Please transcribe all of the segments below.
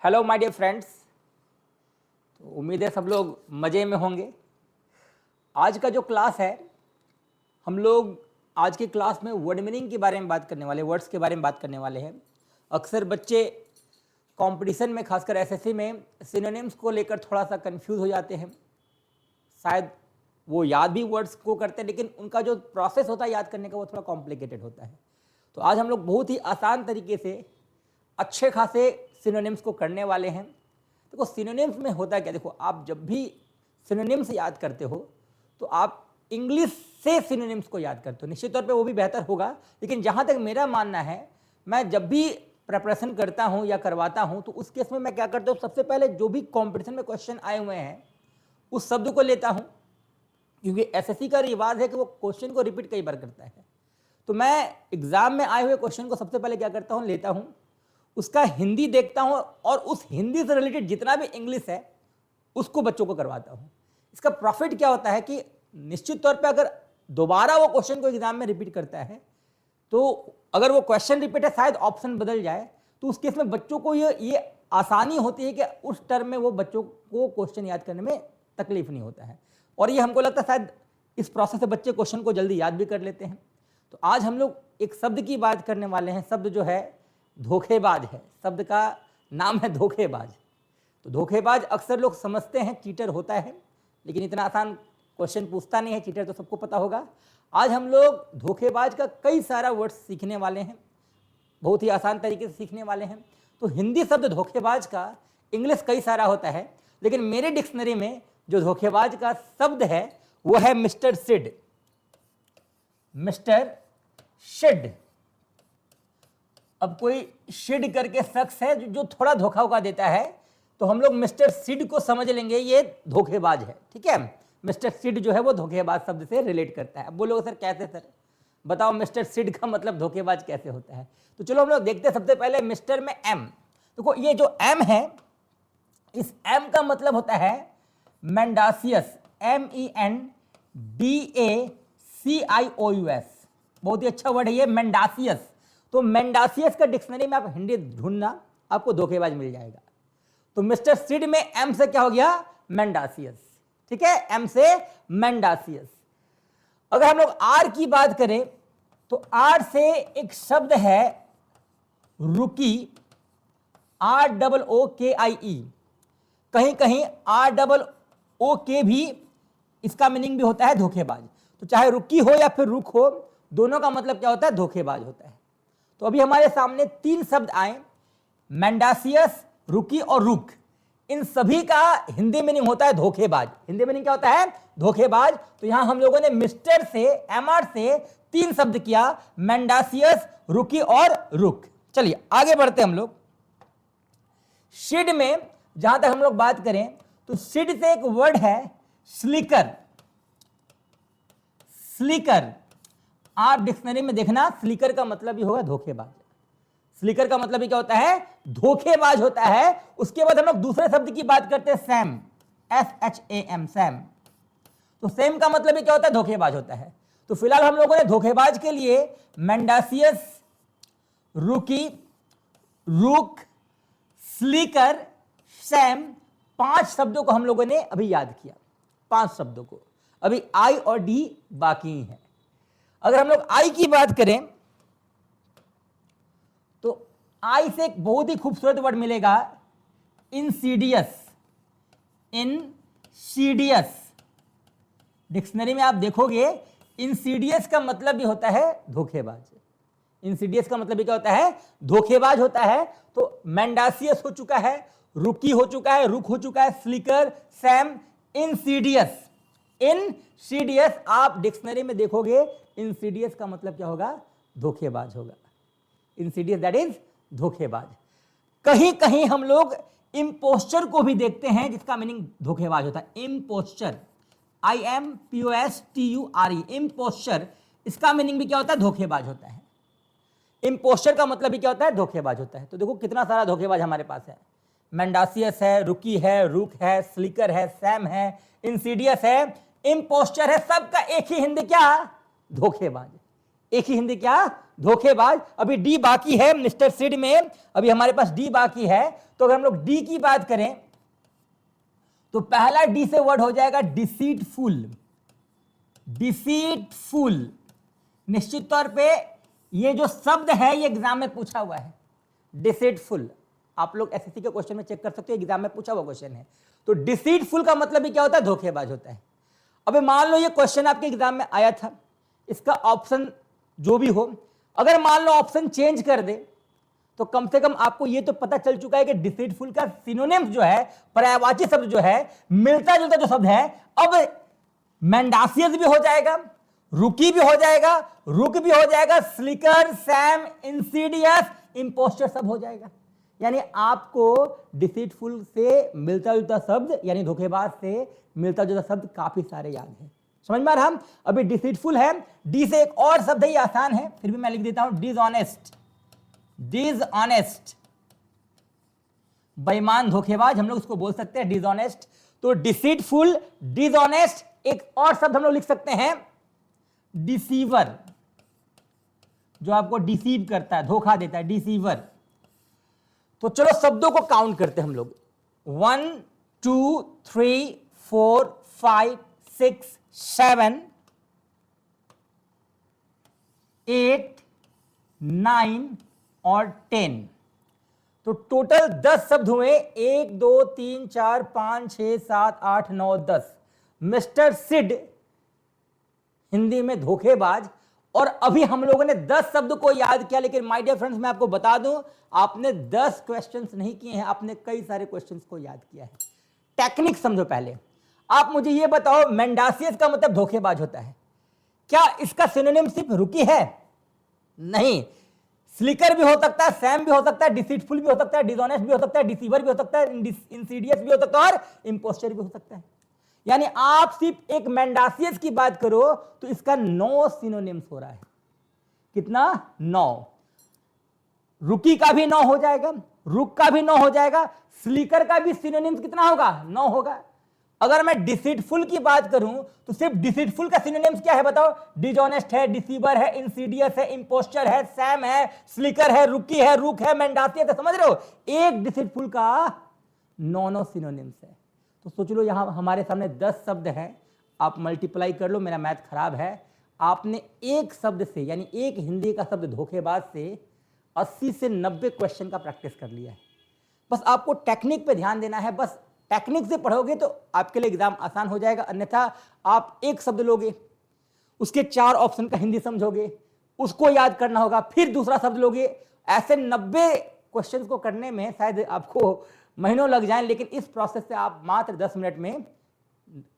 Hello my dear friends. तो उम्मीद है सब लोग मज़े में होंगे। आज का जो क्लास है, हम लोग आज की क्लास में वर्ड मीनिंग के बारे में बात करने वाले, वर्ड्स के बारे में बात करने वाले हैं। अक्सर बच्चे कंपटीशन में, खासकर एसएससी में, सिनोनिम्स को लेकर थोड़ा सा कंफ्यूज हो जाते हैं। शायद वो याद भी वर्ड्स को करते हैं, लेकिन उनका जो प्रोसेस होता है याद करने का वो थोड़ा कॉम्प्लिकेटेड होता है। तो आज हम लोग बहुत ही आसान तरीके से अच्छे खासे सिनोनिम्स को करने वाले हैं। देखो सिनोनिम्स में होता क्या, देखो आप जब भी सिनोनिम्स याद करते हो तो आप इंग्लिश से सिनोनिम्स को याद करते हो। निश्चित तौर पे वो भी बेहतर होगा, लेकिन जहाँ तक मेरा मानना है, मैं जब भी प्रिपरेशन करता हूँ या करवाता हूँ तो उस केस में मैं क्या करता हूँ, सबसे पहले जो भी कॉम्पिटिशन में क्वेश्चन आए हुए हैं उस शब्द को लेता हूँ, क्योंकि एसएससी का रिवाज है कि वो क्वेश्चन को रिपीट कई बार करता है। तो मैं एग्जाम में आए हुए क्वेश्चन को सबसे पहले क्या करता हूँ, लेता हूँ, उसका हिंदी देखता हूँ और उस हिंदी से रिलेटेड जितना भी इंग्लिश है उसको बच्चों को करवाता हूँ। इसका प्रॉफिट क्या होता है कि निश्चित तौर पे अगर दोबारा वो क्वेश्चन को एग्जाम में रिपीट करता है तो अगर वो क्वेश्चन रिपीट है, शायद ऑप्शन बदल जाए, तो उस केस में बच्चों को ये आसानी होती है कि उस टर्म में वो बच्चों को क्वेश्चन याद करने में तकलीफ नहीं होता है। और ये हमको लगता है शायद इस प्रोसेस से बच्चे क्वेश्चन को जल्दी याद भी कर लेते हैं। तो आज हम लोग एक शब्द की बात करने वाले हैं। शब्द जो है धोखेबाज है। शब्द का नाम है धोखेबाज। तो धोखेबाज अक्सर लोग समझते हैं चीटर होता है, लेकिन इतना आसान क्वेश्चन पूछता नहीं है। चीटर तो सबको पता होगा। आज हम लोग धोखेबाज का कई सारा वर्ड्स सीखने वाले हैं, बहुत ही आसान तरीके से सीखने वाले हैं। तो हिंदी शब्द धोखेबाज का इंग्लिश कई सारा होता है, लेकिन मेरे डिक्शनरी में जो धोखेबाज का शब्द है वो है मिस्टर सिड। Mister should. अब कोई शिड करके शख्स है जो थोड़ा धोखा वोखा देता है, तो हम लोग मिस्टर सिड को समझ लेंगे ये धोखेबाज है। ठीक है, मिस्टर सिड जो है वो धोखेबाज शब्द से रिलेट करता है। अब बोलोगे सर कैसे, सर बताओ मिस्टर सिड का मतलब धोखेबाज कैसे होता है। तो चलो हम लोग देखते हैं। सबसे पहले मिस्टर में एम। देखो ये जो एम है, इस एम का मतलब होता है मेंडासियस। MENDACIOUS। बहुत ही अच्छा वर्ड है ये, मेंडासियस। तो मेंडासियस का डिक्शनरी में आप हिंदी ढूंढना, आपको धोखेबाज मिल जाएगा। तो मिस्टर सिड में एम से क्या हो गया, मेंडासियस। ठीक है, एम से मेंडासियस। अगर हम लोग आर की बात करें तो आर से एक शब्द है रुकी। ROOKIE। कहीं कहीं ROOK भी, इसका मीनिंग भी होता है धोखेबाज। तो चाहे रुकी हो या फिर रुक हो, दोनों का मतलब क्या होता है, धोखेबाज होता है। तो अभी हमारे सामने तीन शब्द आए, मेंडासियस, रुकी और रुक। इन सभी का हिंदी मीनिंग होता है धोखेबाज। हिंदी मीनिंग क्या होता है, धोखेबाज। तो यहां हम लोगों ने मिस्टर से, MR से तीन शब्द किया, मेंडासियस, रुकी और रुक। चलिए आगे बढ़ते हम लोग। शिड में जहां तक हम लोग बात करें तो शिड से एक वर्ड है स्लीकर। स्लीकर, आप डिक्शनरी में देखना, स्लीकर का मतलब भी होगा धोखेबाज। स्लीकर का मतलब भी क्या होता है, धोखेबाज होता है। उसके बाद हम लोग दूसरे शब्द की बात करते हैं, सैम। SHAM, Sam. तो सैम का मतलब भी क्या होता है, धोखेबाज होता है। तो फिलहाल हम लोगों ने धोखेबाज के लिए मेंडासियस, रुकी, रुक, स्लीकर, सैम, 5 शब्दों को हम लोगों ने अभी याद किया। 5 शब्दों को। अभी आई और डी बाकी है। अगर हम लोग आई की बात करें तो आई से एक बहुत ही खूबसूरत वर्ड मिलेगा, इंसीडियस। इंसीडियस। डिक्शनरी में आप देखोगे इंसीडियस का मतलब भी होता है धोखेबाज। इंसीडियस का मतलब भी क्या होता है, धोखेबाज होता है। तो मेंडासियस हो चुका है, रुकी हो चुका है, रुक हो चुका है, स्लीकर, सैम, इंसीडियस। इंसीडियस आप डिक्शनरी में देखोगे, इंसीडियस का मतलब क्या होगा, धोखेबाज होगा। इंसीडियस दैट इज धोखेबाज। कहीं कहीं हम लोग इम्पोस्चर को भी देखते हैं, जिसका मीनिंग धोखेबाज होता है। इम्पोस्चर, IMPOSTURE, इम्पोस्चर, इसका मीनिंग भी क्या होता है, धोखेबाज होता है। इम्पोस्चर का मतलब भी क्या होता है, धोखेबाज होता है। तो देखो कितना सारा धोखेबाज हमारे पास है। मेंडासियस है, रुकी है, रुक है, स्लीकर है, सैम है, इंसीडियस है, इम्पोस्चर है। सबका एक ही हिंदी क्या, धोखेबाज। एक ही हिंदी क्या, धोखेबाज। अभी डी बाकी है मिस्टर सिड में, अभी हमारे पास डी बाकी है। तो अगर हम लोग डी की बात करें तो पहला डी से वर्ड हो जाएगा डिसीटफुल। डिसीटफुल, निश्चित तौर पे ये जो शब्द है ये एग्जाम में पूछा हुआ है, डिसीटफुल। आप लोग एसएससी के क्वेश्चन में चेक कर सकते हो, एग्जाम में पूछा हुआ क्वेश्चन है। तो डिसीटफुल का मतलब भी क्या होता है? धोखेबाज होता है। अबे मान लो ये क्वेश्चन आपके एग्जाम में आया था, इसका ऑप्शन जो भी हो, अगर मान लो ऑप्शन चेंज कर दे तो कम से कम आपको ये तो पता चल चुका है कि डिसीटफुल का सिनोनिम्स जो है, पर्यायवाची शब्द जो है, मिलता जुलता जो शब्द है, अब मेंडासियस भी हो जाएगा, रुकी भी हो जाएगा, रुक भी हो जाएगा, स्लिकर, सैम, इंसीडियस, इंपोस्टर सब हो जाएगा। यानी आपको डिसीटफुल से मिलता जुलता शब्द यानी धोखेबाज से मिलता जुलता शब्द काफी सारे याद है। समझ में आ रहा? अभी डिसीटफुल है, डी से एक और शब्द है, ये आसान है, फिर भी मैं लिख देता हूं डिसऑनेस्ट। डिसऑनेस्ट, बेईमान, धोखेबाज, हम लोग उसको बोल सकते हैं डिसऑनेस्ट। तो डिसीटफुल, डिसऑनेस्ट, एक और शब्द हम लोग लिख सकते हैं डिसीवर, जो आपको डिसीव करता है, धोखा देता है, डिसीवर। तो चलो शब्दों को काउंट करते हैं हम लोग। 1 2 3 4 5 6 7 8 9 और 10। तो टोटल 10 शब्द हुए। 1 2 3 4 5 6 7 8 9 10। मिस्टर सिड हिंदी में धोखेबाज। और अभी हम लोगों ने 10 शब्द को याद किया, लेकिन माय डियर फ्रेंड्स मैं आपको बता दूं, आपने 10 क्वेश्चंस नहीं किए हैं, आपने कई सारे क्वेश्चंस को याद किया है। टेक्निक समझो पहले। आप मुझे ये बताओ, मेंडासियस का मतलब धोखेबाज होता है, क्या इसका सिनोनिम सिर्फ रुकी है? नहीं, स्लिकर भी हो सकता है, सैम भी हो सकता है, डिसीटफुल भी हो सकता है, डिसऑनेस्ट भी हो सकता है, डिसीवर भी हो सकता है, इंसीडियस भी हो सकता है और इंपोस्टर भी हो सकता है। यानी आप सिर्फ एक मेंडासियस की बात करो तो इसका 9 सिनोनिम्स हो रहा है। कितना? 9। रुकी का भी 9 हो जाएगा, रुक का भी 9 हो जाएगा, स्लीकर का भी सिनोनिम्स कितना होगा? 9 होगा। अगर मैं डिसीटफुल की बात करूं तो सिर्फ डिसीटफुल का सिनोनिम्स क्या है बताओ? डिसऑनेस्ट है, डिसीवर है, इंसीडियस है, इंपोस्टर है, सैम है, स्लीकर है, रुकी है, रुक है, मेंडासियस है। समझ रहे हो? एक डिसीटफुल का 9 सिनोनिम्स है। तो सोच लो यहां हमारे सामने 10 शब्द हैं, आप मल्टीप्लाई कर लो, मेरा मैथ खराब है। आपने एक शब्द से यानी एक हिंदी का शब्द धोखेबाज से 80 से 90 क्वेश्चन का प्रैक्टिस कर लिया है। बस आपको टेक्निक पे ध्यान देना है। बस टेक्निक से पढ़ोगे तो आपके लिए एग्जाम आसान हो जाएगा। अन्यथा आप एक शब्द लोगे, उसके 4 ऑप्शन का हिंदी समझोगे, उसको याद करना होगा, फिर दूसरा शब्द लोगे। ऐसे 90 क्वेश्चंस को करने में शायद आपको महीनों लग जाएं, लेकिन इस प्रोसेस से आप मात्र 10 मिनट में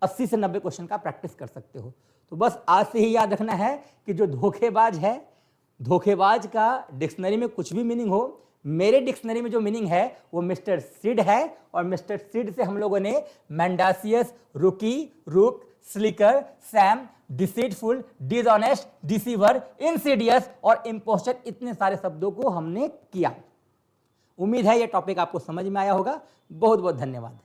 80 से 90 क्वेश्चन का प्रैक्टिस कर सकते हो। तो बस आज से ही याद रखना है कि जो धोखेबाज है, धोखेबाज का डिक्शनरी में कुछ भी मीनिंग हो, मेरे डिक्शनरी में जो मीनिंग है वो मिस्टर सिड है। और मिस्टर सिड से हम लोगों ने मेंडासियस, रुकी, रुक, slicker, Sam, deceitful, dishonest, deceiver, Insidious और इंपोस्टर, इतने सारे शब्दों को हमने किया। उम्मीद है ये टॉपिक आपको समझ में आया होगा। बहुत बहुत धन्यवाद।